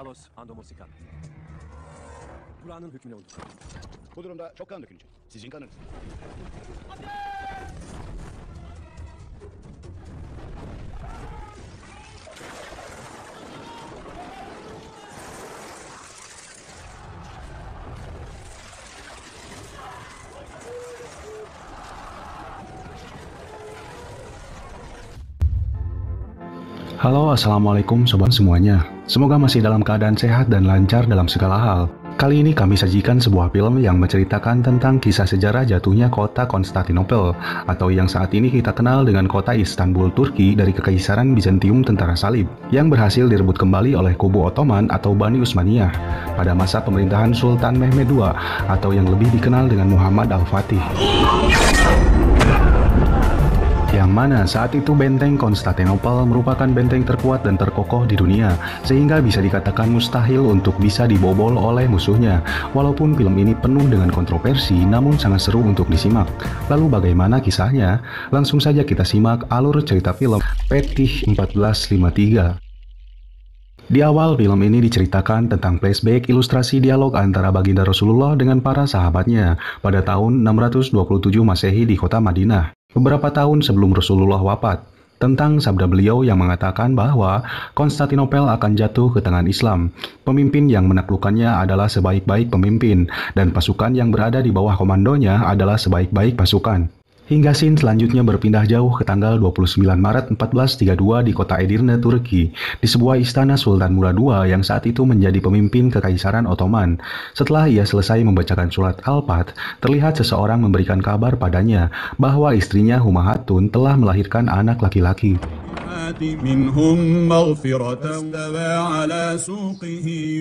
Kalos Andomosika. Kur'an'ın hükmüne uygun. Bu durumda çok kan dökülecek. Sizin kanınız. Halo, assalamualaikum sobat semuanya. Semoga masih dalam keadaan sehat dan lancar dalam segala hal. Kali ini kami sajikan sebuah film yang menceritakan tentang kisah sejarah jatuhnya kota Konstantinopel, atau yang saat ini kita kenal dengan kota Istanbul, Turki, dari Kekaisaran Bizantium Tentara Salib, yang berhasil direbut kembali oleh kubu Ottoman atau Bani Utsmaniyah pada masa pemerintahan Sultan Mehmed II, atau yang lebih dikenal dengan Muhammad Al-Fatih. Yang mana saat itu benteng Konstantinopel merupakan benteng terkuat dan terkokoh di dunia, sehingga bisa dikatakan mustahil untuk bisa dibobol oleh musuhnya. Walaupun film ini penuh dengan kontroversi, namun sangat seru untuk disimak. Lalu bagaimana kisahnya? Langsung saja kita simak alur cerita film Petih 1453. Di awal film ini diceritakan tentang flashback ilustrasi dialog antara baginda Rasulullah dengan para sahabatnya pada tahun 627 Masehi di kota Madinah, beberapa tahun sebelum Rasulullah wafat, tentang sabda beliau yang mengatakan bahwa Konstantinopel akan jatuh ke tangan Islam. Pemimpin yang menaklukkannya adalah sebaik-baik pemimpin, dan pasukan yang berada di bawah komandonya adalah sebaik-baik pasukan. Hingga scene selanjutnya berpindah jauh ke tanggal 29 Maret 1432 di kota Edirne, Turki, di sebuah istana Sultan Murad II yang saat itu menjadi pemimpin Kekaisaran Ottoman. Setelah ia selesai membacakan surat Al-Fath, terlihat seseorang memberikan kabar padanya bahwa istrinya Humahatun telah melahirkan anak laki-laki.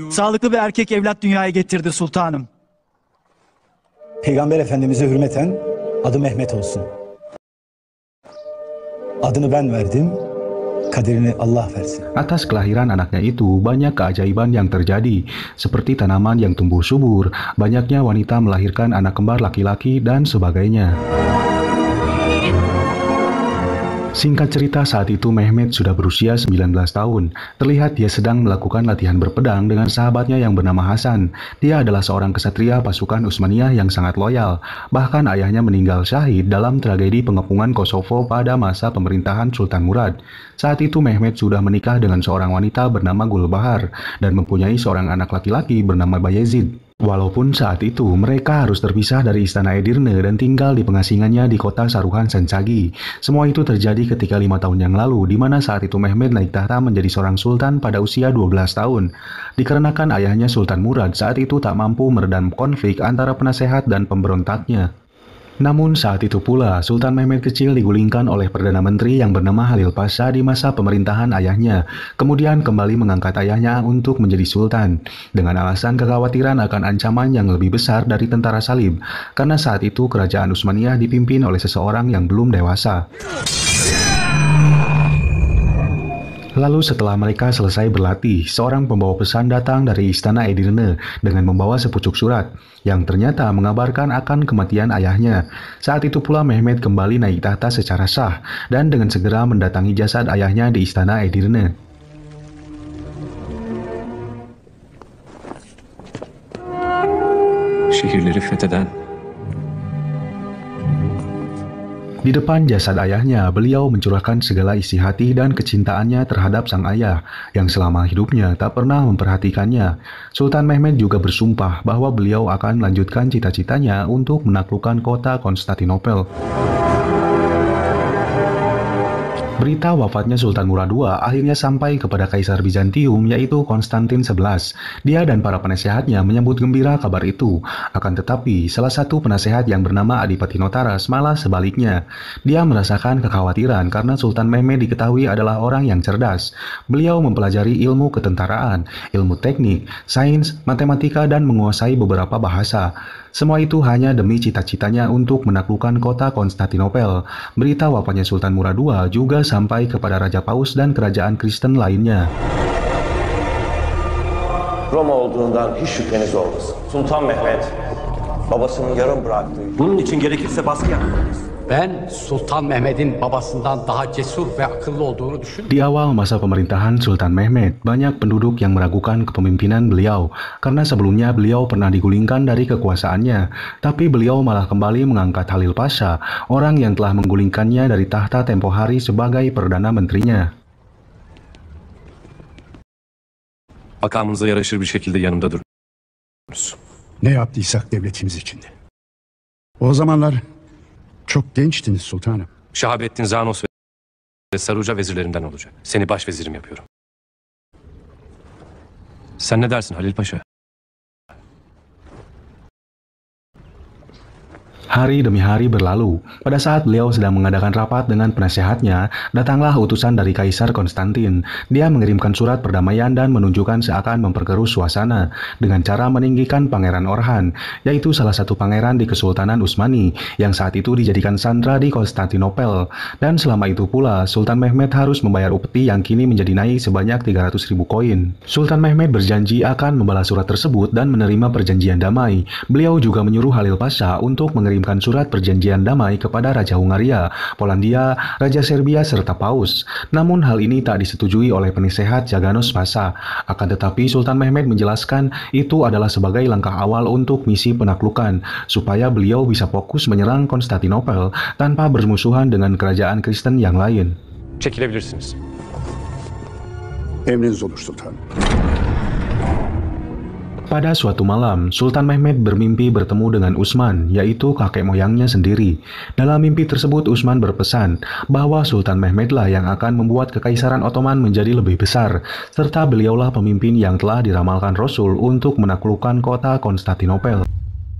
Sağlıklı bir erkek evlat dünyaya getirdi sultanım. Peygamber Efendimiz'e hürmeten adı Mehmet olsun. Adını ben verdim, kaderini Allah versin. Atas kelahiran anaknya itu, banyak keajaiban yang terjadi, seperti tanaman yang tumbuh subur, banyaknya wanita melahirkan anak kembar laki-laki, dan sebagainya. Singkat cerita, saat itu Mehmet sudah berusia 19 tahun. Terlihat dia sedang melakukan latihan berpedang dengan sahabatnya yang bernama Hasan. Dia adalah seorang kesatria pasukan Utsmaniyah yang sangat loyal. Bahkan ayahnya meninggal syahid dalam tragedi pengepungan Kosovo pada masa pemerintahan Sultan Murad. Saat itu Mehmet sudah menikah dengan seorang wanita bernama Gulbahar dan mempunyai seorang anak laki-laki bernama Bayezid. Walaupun saat itu mereka harus terpisah dari istana Edirne dan tinggal di pengasingannya di kota Saruhan Sancagi. Semua itu terjadi ketika 5 tahun yang lalu, di mana saat itu Mehmet naik tahta menjadi seorang sultan pada usia 12 tahun. Dikarenakan ayahnya Sultan Murad saat itu tak mampu meredam konflik antara penasehat dan pemberontaknya. Namun saat itu pula, Sultan Mehmet kecil digulingkan oleh Perdana Menteri yang bernama Halil Pasha di masa pemerintahan ayahnya, kemudian kembali mengangkat ayahnya untuk menjadi sultan, dengan alasan kekhawatiran akan ancaman yang lebih besar dari tentara salib, karena saat itu kerajaan Utsmaniyah dipimpin oleh seseorang yang belum dewasa. Lalu setelah mereka selesai berlatih, seorang pembawa pesan datang dari istana Edirne dengan membawa sepucuk surat yang ternyata mengabarkan akan kematian ayahnya. Saat itu pula Mehmet kembali naik tahta secara sah dan dengan segera mendatangi jasad ayahnya di istana Edirne. Şehirleri fetheden Di depan jasad ayahnya, beliau mencurahkan segala isi hati dan kecintaannya terhadap sang ayah, yang selama hidupnya tak pernah memperhatikannya. Sultan Mehmet juga bersumpah bahwa beliau akan melanjutkan cita-citanya untuk menaklukkan kota Konstantinopel. Berita wafatnya Sultan Murad II akhirnya sampai kepada Kaisar Bizantium, yaitu Konstantin XI. Dia dan para penasehatnya menyambut gembira kabar itu. Akan tetapi, salah satu penasehat yang bernama Adipati Notaras malah sebaliknya. Dia merasakan kekhawatiran karena Sultan Mehmet diketahui adalah orang yang cerdas. Beliau mempelajari ilmu ketentaraan, ilmu teknik, sains, matematika, dan menguasai beberapa bahasa. Semua itu hanya demi cita-citanya untuk menaklukkan kota Konstantinopel. Berita wafatnya Sultan Murad II juga sampai kepada Raja Paus dan kerajaan Kristen lainnya. Roma olduğundan hiç şüpheniz olmasın. Sultan Mehmet babasının yarım bıraktığı. Bunun için gerekirse baskı yapmalıyız. Ben Sultan Mehmet'in babasından daha cesur ve akıllı olduğunu düşünüyorum. Di awal masa pemerintahan Sultan Mehmet, banyak penduduk yang meragukan kepemimpinan beliau karena sebelumnya beliau pernah digulingkan dari kekuasaannya, tapi beliau malah kembali mengangkat Halil Pasha, orang yang telah menggulingkannya dari tahta tempo hari sebagai Perdana Menterinya. Makamınıza yaraşır bir şekilde yanımda durunuz. Ne yaptıysak devletimiz içindi. O zamanlar çok gençtiniz sultanım. Şahabettin Zanos ve Saruca vezirlerinden olacak. Seni başvezirim yapıyorum. Sen ne dersin Halil Paşa? Hari demi hari berlalu. Pada saat beliau sedang mengadakan rapat dengan penasehatnya, datanglah utusan dari Kaisar Konstantin. Dia mengirimkan surat perdamaian dan menunjukkan seakan memperkeruh suasana dengan cara meninggikan Pangeran Orhan, yaitu salah satu pangeran di Kesultanan Utsmani yang saat itu dijadikan sandra di Konstantinopel. Dan selama itu pula, Sultan Mehmed harus membayar upeti yang kini menjadi naik sebanyak 300.000 koin. Sultan Mehmed berjanji akan membalas surat tersebut dan menerima perjanjian damai. Beliau juga menyuruh Halil Pasha untuk mengirimkan surat perjanjian damai kepada Raja Hungaria, Polandia, Raja Serbia, serta Paus. Namun hal ini tak disetujui oleh penasehat Jaganos Pasha. Akan tetapi Sultan Mehmed menjelaskan itu adalah sebagai langkah awal untuk misi penaklukan, supaya beliau bisa fokus menyerang Konstantinopel tanpa bermusuhan dengan kerajaan Kristen yang lain. Çekilebilirsiniz. Emriniz olur sultanım. Pada suatu malam, Sultan Mehmed bermimpi bertemu dengan Utsman, yaitu kakek moyangnya sendiri. Dalam mimpi tersebut, Utsman berpesan bahwa Sultan Mehmedlah yang akan membuat Kekaisaran Ottoman menjadi lebih besar, serta beliaulah pemimpin yang telah diramalkan Rasul untuk menaklukkan kota Konstantinopel.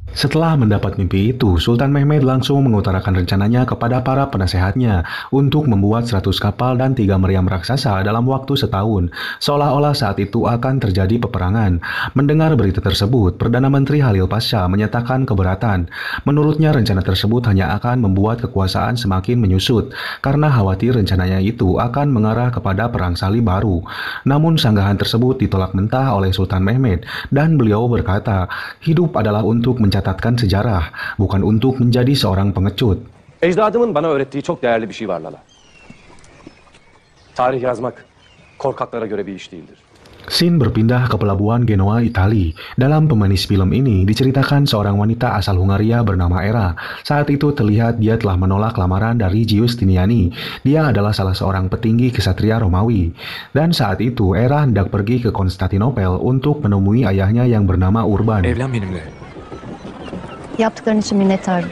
Setelah mendapat mimpi itu, Sultan Mehmed langsung mengutarakan rencananya kepada para penasehatnya untuk membuat 100 kapal dan 3 meriam raksasa dalam waktu setahun, seolah-olah saat itu akan terjadi peperangan. Mendengar berita tersebut, Perdana Menteri Halil Pasha menyatakan keberatan. Menurutnya rencana tersebut hanya akan membuat kekuasaan semakin menyusut, karena khawatir rencananya itu akan mengarah kepada perang salib baru. Namun sanggahan tersebut ditolak mentah oleh Sultan Mehmed, dan beliau berkata, hidup adalah untuk mencatatkan sejarah, bukan untuk menjadi seorang pengecut. Ecdadımın bana öğrettiği çok değerli bir şey var Lala. Tarih yazmak korkaklara göre bir iş değildir. Scene berpindah ke pelabuhan Genoa, Itali. Dalam pemanis film ini diceritakan seorang wanita asal Hungaria bernama Era. Saat itu terlihat dia telah menolak lamaran dari Giustiniani. Dia adalah salah seorang petinggi kesatria Romawi. Dan saat itu Era hendak pergi ke Konstantinopel untuk menemui ayahnya yang bernama Urban. Evlen benimle. Yaptıkların için minnettarım.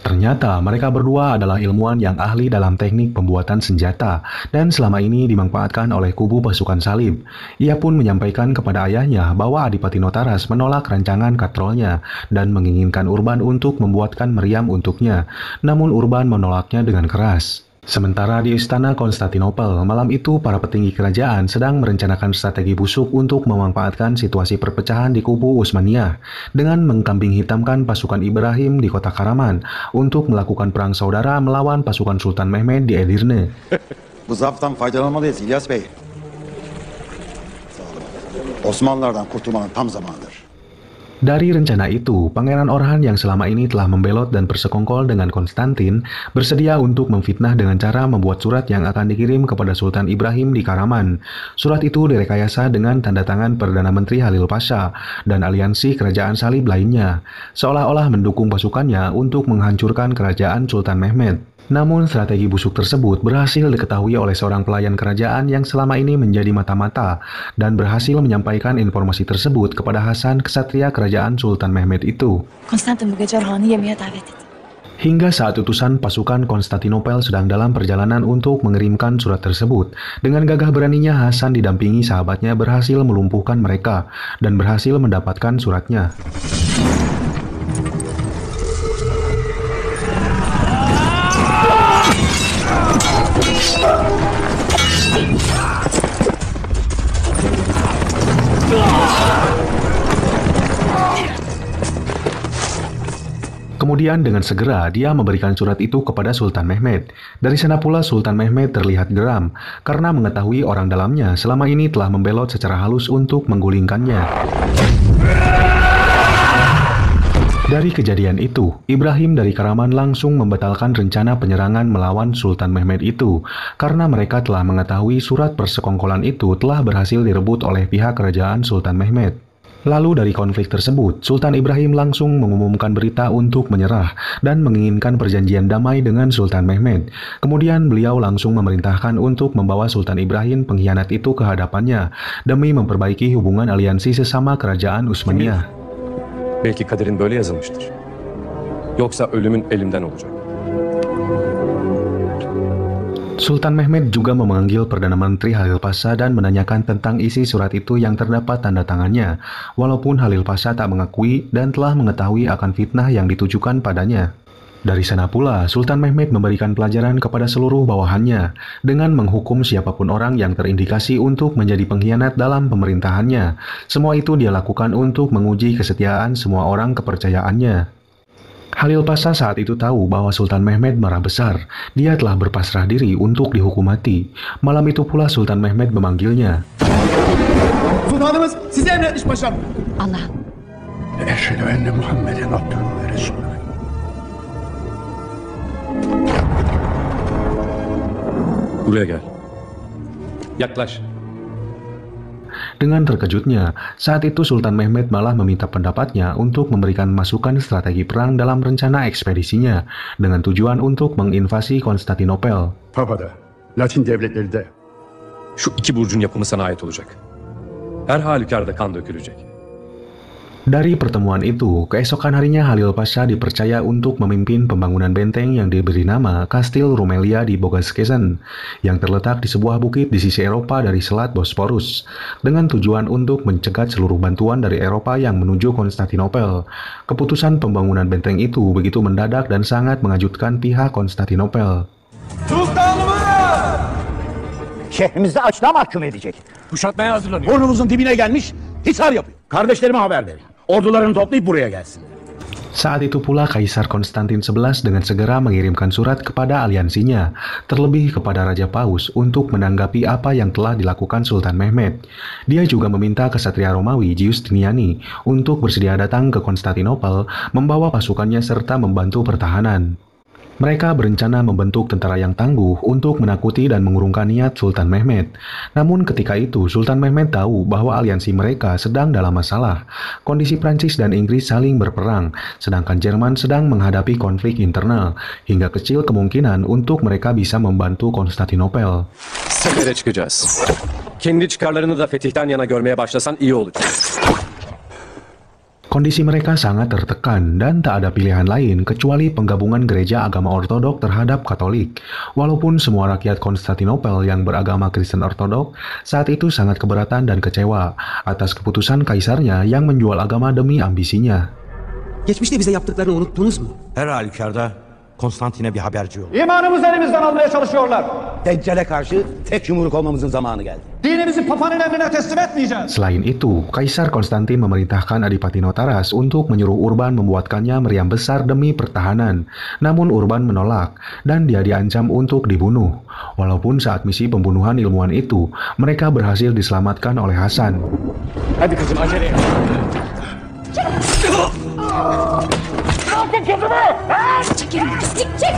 Ternyata mereka berdua adalah ilmuwan yang ahli dalam teknik pembuatan senjata dan selama ini dimanfaatkan oleh kubu pasukan salib. Ia pun menyampaikan kepada ayahnya bahwa Adipati Notaras menolak rancangan katrolnya dan menginginkan Urban untuk membuatkan meriam untuknya. Namun Urban menolaknya dengan keras. Sementara di Istana Konstantinopel, malam itu para petinggi kerajaan sedang merencanakan strategi busuk untuk memanfaatkan situasi perpecahan di kubu Utsmaniyah dengan mengkambing hitamkan pasukan Ibrahim di kota Karaman untuk melakukan perang saudara melawan pasukan Sultan Mehmed di Edirne. Bu zaaftan faydalanmalıyız İlyas Bey. Osmanlılardan kurtulmanın tam zamanıdır. Dari rencana itu, Pangeran Orhan yang selama ini telah membelot dan bersekongkol dengan Konstantin bersedia untuk memfitnah dengan cara membuat surat yang akan dikirim kepada Sultan Ibrahim di Karaman. Surat itu direkayasa dengan tanda tangan Perdana Menteri Halil Pasha dan aliansi kerajaan salib lainnya, seolah-olah mendukung pasukannya untuk menghancurkan kerajaan Sultan Mehmed. Namun strategi busuk tersebut berhasil diketahui oleh seorang pelayan kerajaan yang selama ini menjadi mata-mata dan berhasil menyampaikan informasi tersebut kepada Hasan, kesatria kerajaan Sultan Mehmed itu. Konstantin bu gece Orhan'ı yemeğe davet etti. Hingga saat utusan pasukan Konstantinopel sedang dalam perjalanan untuk mengirimkan surat tersebut, dengan gagah beraninya Hasan didampingi sahabatnya berhasil melumpuhkan mereka dan berhasil mendapatkan suratnya. Kemudian dengan segera dia memberikan surat itu kepada Sultan Mehmed. Dari sana pula Sultan Mehmed terlihat geram karena mengetahui orang dalamnya selama ini telah membelot secara halus untuk menggulingkannya. Dari kejadian itu, Ibrahim dari Karaman langsung membatalkan rencana penyerangan melawan Sultan Mehmed itu karena mereka telah mengetahui surat persekongkolan itu telah berhasil direbut oleh pihak kerajaan Sultan Mehmed. Lalu dari konflik tersebut, Sultan Ibrahim langsung mengumumkan berita untuk menyerah dan menginginkan perjanjian damai dengan Sultan Mehmed. Kemudian beliau langsung memerintahkan untuk membawa Sultan Ibrahim pengkhianat itu ke hadapannya demi memperbaiki hubungan aliansi sesama kerajaan Utsmaniyah. Belki kaderin böyle yazılmıştır. Yoksa ölümün elimden olacak. Sultan Mehmed juga memanggil Perdana Menteri Halil Pasha dan menanyakan tentang isi surat itu yang terdapat tanda tangannya, walaupun Halil Pasha tak mengakui dan telah mengetahui akan fitnah yang ditujukan padanya. Dari sana pula, Sultan Mehmed memberikan pelajaran kepada seluruh bawahannya dengan menghukum siapapun orang yang terindikasi untuk menjadi pengkhianat dalam pemerintahannya. Semua itu dia lakukan untuk menguji kesetiaan semua orang kepercayaannya. Halil Pasha saat itu tahu bahwa Sultan Mehmed marah besar. Dia telah berpasrah diri untuk dihukum mati. Malam itu pula Sultan Mehmed memanggilnya. Sultanımız size emretmiş paşam. Allah. Eşhedü enne Muhammeden abduhu ve resuluhu. Buraya gel. Yaklaş. Dengan terkejutnya, saat itu Sultan Mehmed malah meminta pendapatnya untuk memberikan masukan strategi perang dalam rencana ekspedisinya dengan tujuan untuk menginvasi Konstantinopel. Papa'da, Latin devletleri de Şu iki burcun yapımı sana ait olacak. Her halükarda kan dökülecek. Dari pertemuan itu, keesokan harinya Halil Pasha dipercaya untuk memimpin pembangunan benteng yang diberi nama Kastil Rumelia di Bogaskesen, yang terletak di sebuah bukit di sisi Eropa dari Selat Bosporus, dengan tujuan untuk mencegat seluruh bantuan dari Eropa yang menuju Konstantinopel. Keputusan pembangunan benteng itu begitu mendadak dan sangat mengejutkan pihak Konstantinopel. Sultanımız! Şehrimizi açlığa mahkum edecek. Kuşatmaya hazırlanıyor. Burnumuzun dibine gelmiş, hisar yapıyor. Kardeşlerime haber verin. Ordularını toplayıp buraya gelsin. Saat itu pula Kaisar Konstantin XI dengan segera mengirimkan surat kepada aliansinya, terlebih kepada Raja Paus untuk menanggapi apa yang telah dilakukan Sultan Mehmed. Dia juga meminta kesatria Romawi Giustiniani untuk bersedia datang ke Konstantinopel, membawa pasukannya serta membantu pertahanan. Mereka berencana membentuk tentara yang tangguh untuk menakuti dan mengurungkan niat Sultan Mehmed. Namun ketika itu Sultan Mehmed tahu bahwa aliansi mereka sedang dalam masalah. Kondisi Prancis dan Inggris saling berperang, sedangkan Jerman sedang menghadapi konflik internal, hingga kecil kemungkinan untuk mereka bisa membantu Konstantinopel. Sefere çıkacağız. Kendi çıkarlarını da fetihten yana görmeye başlasan iyi olacak. Kondisi mereka sangat tertekan dan tak ada pilihan lain kecuali penggabungan gereja agama Ortodok terhadap Katolik. Walaupun semua rakyat Konstantinopel yang beragama Kristen Ortodok saat itu sangat keberatan dan kecewa atas keputusan kaisarnya yang menjual agama demi ambisinya. Geçmişte bize yaptıklarını unuttunuz mu? Her halükarda Konstantin'e bir haberci yok. İmanımızı elimizden almaya çalışıyorlar. Deccale karşı tek yumruk olmamızın zamanı geldi. Dinimizi Papa'nın emrine teslim etmeyeceğiz. Selain itu, Kaisar Konstantin memerintahkan Adipati Notaras untuk menyuruh Urban membuatkannya meriam besar demi pertahanan. Namun Urban menolak dan dia diancam untuk dibunuh. Walaupun saat misi pembunuhan ilmuwan itu, mereka berhasil diselamatkan oleh Hasan. Hadi kızım acele et. Çekil. Çek.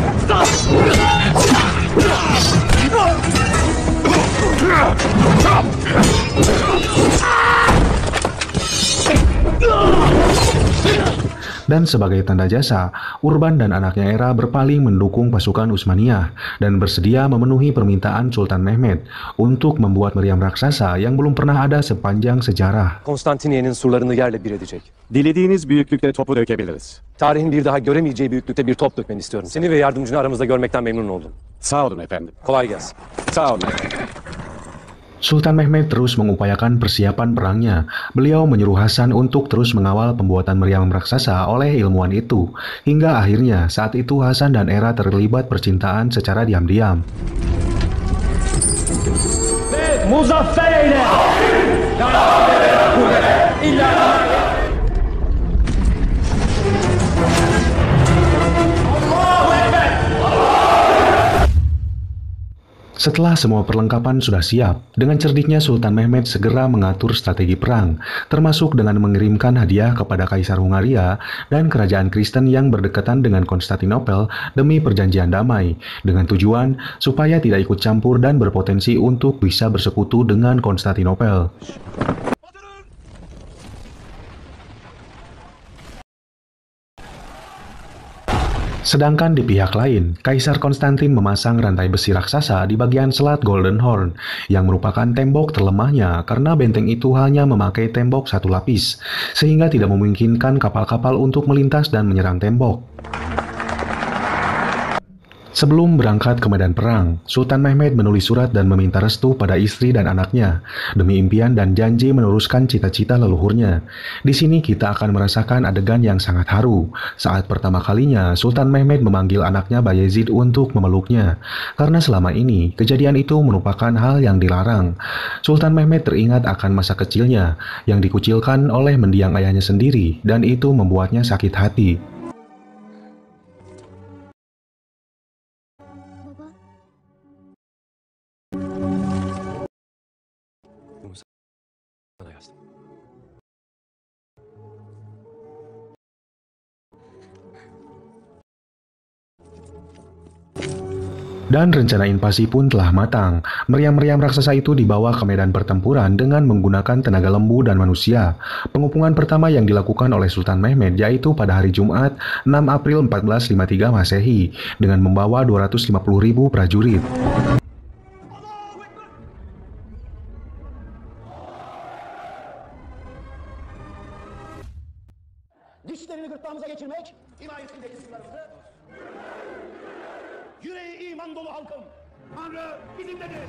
Dan sebagai tanda jasa, Urban dan anaknya Era berpaling mendukung pasukan Utsmaniyah dan bersedia memenuhi permintaan Sultan Mehmed untuk membuat meriam raksasa yang belum pernah ada sepanjang sejarah. Konstantiniye'nin surlarını yerle bir edecek. Dilediğiniz büyüklükte topu dökebiliriz. Tarihin bir daha göremeyeceği büyüklükte bir top dökmeni istiyorum. Seni ve yardımcını aramızda görmekten memnun oldum. Sağ olun efendim. Kolay gelsin. Sağ olun efendim. Sultan Mehmed terus mengupayakan persiapan perangnya. Beliau menyuruh Hasan untuk terus mengawal pembuatan meriam raksasa oleh ilmuwan itu. Hingga akhirnya saat itu Hasan dan Era terlibat percintaan secara diam-diam. Muzaffer eyle! Setelah semua perlengkapan sudah siap, dengan cerdiknya Sultan Mehmed segera mengatur strategi perang, termasuk dengan mengirimkan hadiah kepada Kaisar Hungaria dan kerajaan Kristen yang berdekatan dengan Konstantinopel demi perjanjian damai, dengan tujuan supaya tidak ikut campur dan berpotensi untuk bisa bersekutu dengan Konstantinopel. Sedangkan di pihak lain, Kaisar Konstantin memasang rantai besi raksasa di bagian selat Golden Horn, yang merupakan tembok terlemahnya karena benteng itu hanya memakai tembok satu lapis, sehingga tidak memungkinkan kapal-kapal untuk melintas dan menyerang tembok. Sebelum berangkat ke medan perang, Sultan Mehmed menulis surat dan meminta restu pada istri dan anaknya, demi impian dan janji meneruskan cita-cita leluhurnya. Di sini kita akan merasakan adegan yang sangat haru, saat pertama kalinya Sultan Mehmed memanggil anaknya Bayezid untuk memeluknya, karena selama ini kejadian itu merupakan hal yang dilarang. Sultan Mehmed teringat akan masa kecilnya, yang dikucilkan oleh mendiang ayahnya sendiri, dan itu membuatnya sakit hati. Dan rencana invasi pun telah matang. Meriam-meriam raksasa itu dibawa ke medan pertempuran dengan menggunakan tenaga lembu dan manusia. Pengepungan pertama yang dilakukan oleh Sultan Mehmed yaitu pada hari Jumat 6 April 1453 Masehi dengan membawa 250.000 prajurit. Dişlerini gırtlağımıza geçirmek, himayesindeki sınırlarımızı, yüreği iman dolu halkım, Tanrı bizimledir.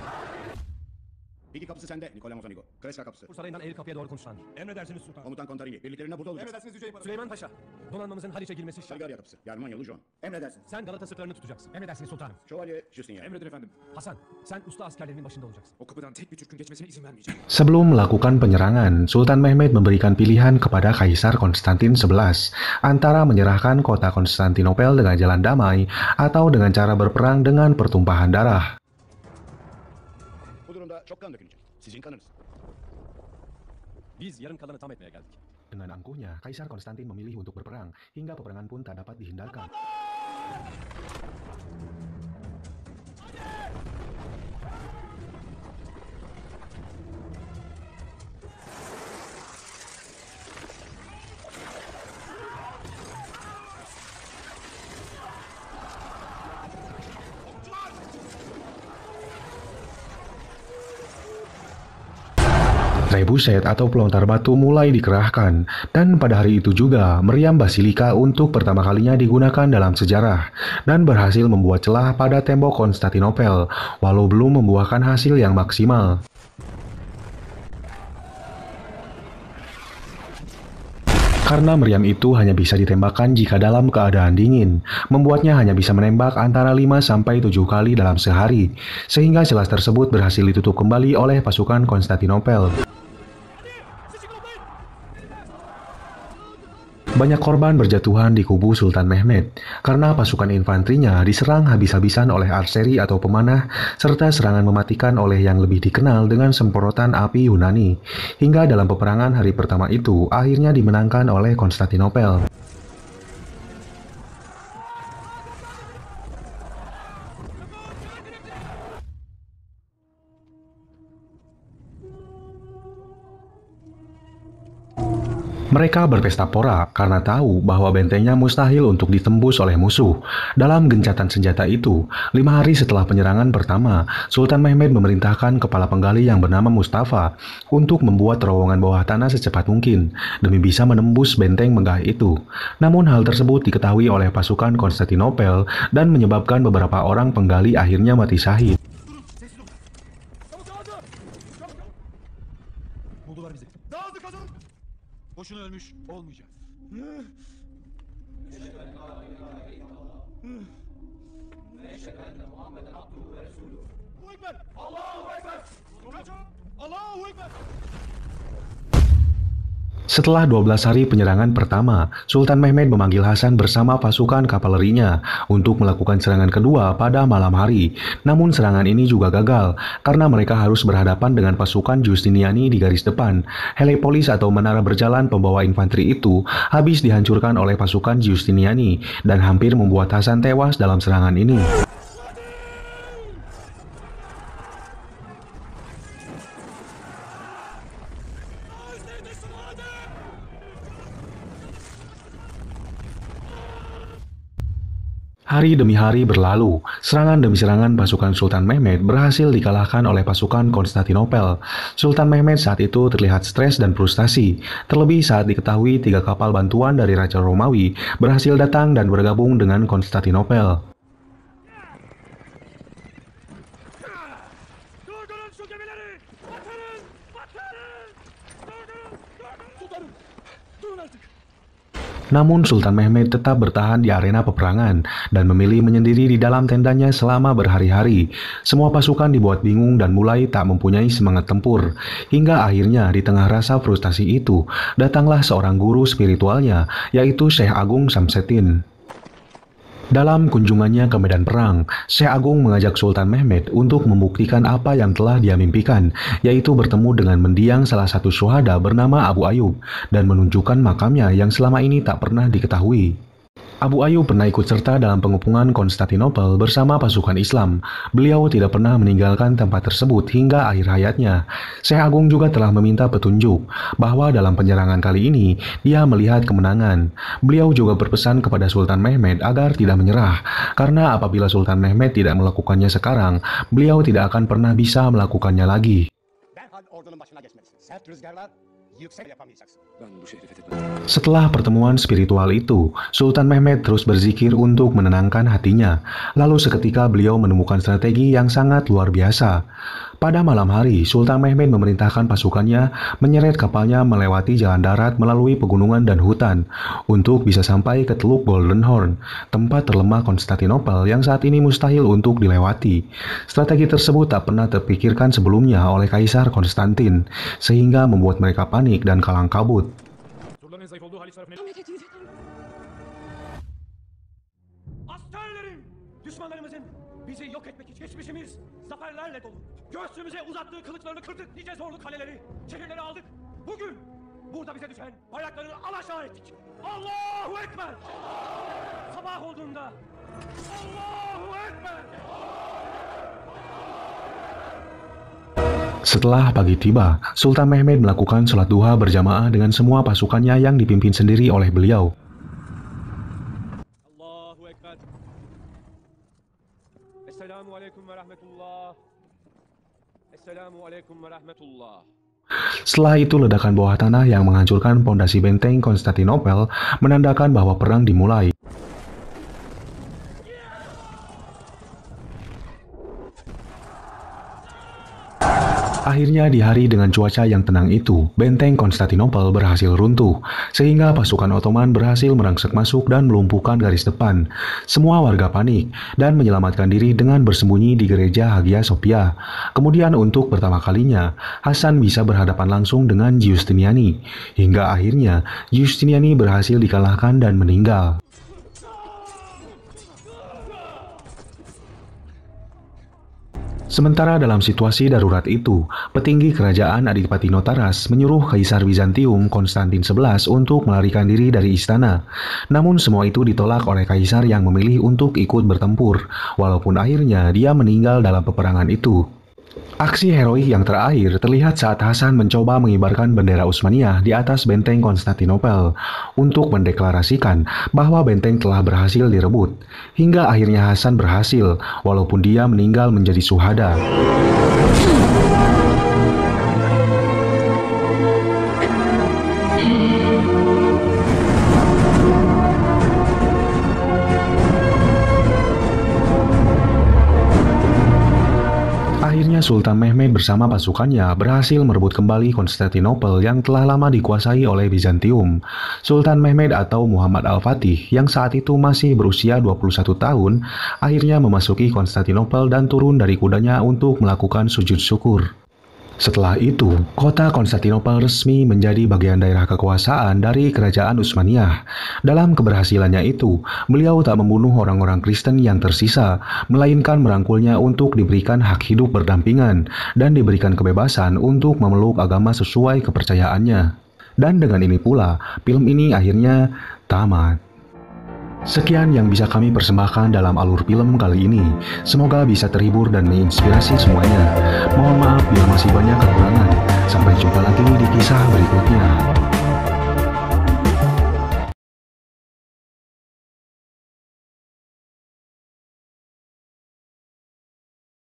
Bilgi kapısı sende Nikola Mozonigo. Kreska kapısı. Bu sarayından Eğri kapıya doğru konuşlan. Emredersiniz sultan. Komutan Kontarini. Birliklerine burada olacak. Emredersiniz Yüce Süleyman Paşa. Donanmamızın Haliç'e girmesi şart. Bulgarya kapısı. Yarmanyalı John. Emredersiniz. Sen Galata sırtlarını tutacaksın. Emredersiniz sultanım. Şövalye Justinien. Emredin efendim. Hasan, sen usta askerlerinin başında olacaksın. O kapıdan tek bir Türk'ün geçmesine izin vermeyeceğim. Sebelum melakukan penyerangan, Sultan Mehmed memberikan pilihan kepada Kaisar Konstantin XI antara menyerahkan kota Konstantinopel dengan jalan damai atau dengan cara berperang dengan pertumpahan darah. Bu durumda çok kan dökülecek. Sizin kanınız. Biz yarım kalanı tam etmeye geldik. Dengan angkuhnya, Kaisar Konstantin memilih untuk berperang, hingga peperangan pun tak dapat dihindarkan. Trebuchet atau pelontar batu mulai dikerahkan, dan pada hari itu juga meriam basilika untuk pertama kalinya digunakan dalam sejarah dan berhasil membuat celah pada tembok Konstantinopel, walau belum membuahkan hasil yang maksimal. Karena meriam itu hanya bisa ditembakkan jika dalam keadaan dingin, membuatnya hanya bisa menembak antara 5-7 kali dalam sehari, sehingga celah tersebut berhasil ditutup kembali oleh pasukan Konstantinopel. Banyak korban berjatuhan di kubu Sultan Mehmed karena pasukan infanterinya diserang habis-habisan oleh arteri atau pemanah, serta serangan mematikan oleh yang lebih dikenal dengan semprotan api Yunani. Hingga dalam peperangan hari pertama itu akhirnya dimenangkan oleh Konstantinopel. Mereka berpesta pora karena tahu bahwa bentengnya mustahil untuk ditembus oleh musuh. Dalam gencatan senjata itu, 5 hari setelah penyerangan pertama, Sultan Mehmed memerintahkan kepala penggali yang bernama Mustafa untuk membuat terowongan bawah tanah secepat mungkin demi bisa menembus benteng megah itu. Namun hal tersebut diketahui oleh pasukan Konstantinopel dan menyebabkan beberapa orang penggali akhirnya mati syahid. Boşuna ölmüş olmayacak. Setelah 12 hari penyerangan pertama, Sultan Mehmed memanggil Hasan bersama pasukan kavalerinya untuk melakukan serangan kedua pada malam hari. Namun serangan ini juga gagal karena mereka harus berhadapan dengan pasukan Giustiniani di garis depan. Helepolis atau menara berjalan pembawa infanteri itu habis dihancurkan oleh pasukan Giustiniani dan hampir membuat Hasan tewas dalam serangan ini. Hari demi hari berlalu, serangan demi serangan pasukan Sultan Mehmed berhasil dikalahkan oleh pasukan Konstantinopel. Sultan Mehmed saat itu terlihat stres dan frustasi, terlebih saat diketahui 3 kapal bantuan dari Raja Romawi berhasil datang dan bergabung dengan Konstantinopel. Namun Sultan Mehmed tetap bertahan di arena peperangan dan memilih menyendiri di dalam tendanya selama berhari-hari. Semua pasukan dibuat bingung dan mulai tak mempunyai semangat tempur. Hingga akhirnya di tengah rasa frustasi itu, datanglah seorang guru spiritualnya, yaitu Syekh Agung Samseddin. Dalam kunjungannya ke medan perang, Syekh Agung mengajak Sultan Mehmed untuk membuktikan apa yang telah dia mimpikan, yaitu bertemu dengan mendiang salah satu syuhada bernama Abu Ayyub dan menunjukkan makamnya yang selama ini tak pernah diketahui. Abu Ayyub pernah ikut serta dalam pengepungan Konstantinopel bersama pasukan Islam. Beliau tidak pernah meninggalkan tempat tersebut hingga akhir hayatnya. Syekh Agung juga telah meminta petunjuk bahwa dalam penyerangan kali ini dia melihat kemenangan. Beliau juga berpesan kepada Sultan Mehmed agar tidak menyerah, karena apabila Sultan Mehmed tidak melakukannya sekarang, beliau tidak akan pernah bisa melakukannya lagi. Setelah pertemuan spiritual itu, Sultan Mehmed terus berzikir untuk menenangkan hatinya. Lalu seketika beliau menemukan strategi yang sangat luar biasa. Pada malam hari, Sultan Mehmed memerintahkan pasukannya menyeret kapalnya melewati jalan darat melalui pegunungan dan hutan untuk bisa sampai ke Teluk Golden Horn, tempat terlemah Konstantinopel yang saat ini mustahil untuk dilewati. Strategi tersebut tak pernah terpikirkan sebelumnya oleh Kaisar Konstantin, sehingga membuat mereka panik dan kalang kabut. Askerlerim, düşmanlarımızın bizi yok etmek için geçmişimiz zaferlerle dolu. Göğsümüze uzattığı kılıçlarını kırdık, nice zorlu kaleleri, şehirleri aldık. Bugün burada bize düşen bayrakları alaşağı ettik. Allahu Ekber! Sabah olduğunda Allahu Ekber! Setelah pagi tiba, Sultan Mehmed melakukan sholat duha berjamaah dengan semua pasukannya yang dipimpin sendiri oleh beliau. Allahu Ekber! Esselamu Aleyküm ve Rahmetullah! Esselamu Aleyküm ve Rahmetullah! Setelah itu ledakan bawah tanah yang menghancurkan pondasi benteng Konstantinopel menandakan bahwa perang dimulai. Akhirnya di hari dengan cuaca yang tenang itu, benteng Konstantinopel berhasil runtuh, sehingga pasukan Ottoman berhasil merangsek masuk dan melumpuhkan garis depan. Semua warga panik dan menyelamatkan diri dengan bersembunyi di gereja Hagia Sophia. Kemudian untuk pertama kalinya, Hasan bisa berhadapan langsung dengan Giustiniani, hingga akhirnya Giustiniani berhasil dikalahkan dan meninggal. Sementara dalam situasi darurat itu, petinggi kerajaan Adipati Notaras menyuruh Kaisar Bizantium Konstantin XI untuk melarikan diri dari istana. Namun semua itu ditolak oleh Kaisar yang memilih untuk ikut bertempur, walaupun akhirnya dia meninggal dalam peperangan itu. Aksi heroik yang terakhir terlihat saat Hasan mencoba mengibarkan bendera Utsmaniyah di atas benteng Konstantinopel untuk mendeklarasikan bahwa benteng telah berhasil direbut. Hingga akhirnya Hasan berhasil, walaupun dia meninggal menjadi syuhada. Akhirnya Sultan Mehmed bersama pasukannya berhasil merebut kembali Konstantinopel yang telah lama dikuasai oleh Bizantium. Sultan Mehmed atau Muhammad Al-Fatih yang saat itu masih berusia 21 tahun akhirnya memasuki Konstantinopel dan turun dari kudanya untuk melakukan sujud syukur. Setelah itu, kota Konstantinopel resmi menjadi bagian daerah kekuasaan dari Kerajaan Utsmaniyah. Dalam keberhasilannya itu, beliau tak membunuh orang-orang Kristen yang tersisa, melainkan merangkulnya untuk diberikan hak hidup berdampingan dan diberikan kebebasan untuk memeluk agama sesuai kepercayaannya. Dan dengan ini pula, film ini akhirnya tamat. Sekian yang bisa kami persembahkan dalam alur film kali ini. Semoga bisa terhibur dan menginspirasi semuanya. Mohon maaf bila masih banyak kekurangan. Sampai jumpa lagi di kisah berikutnya.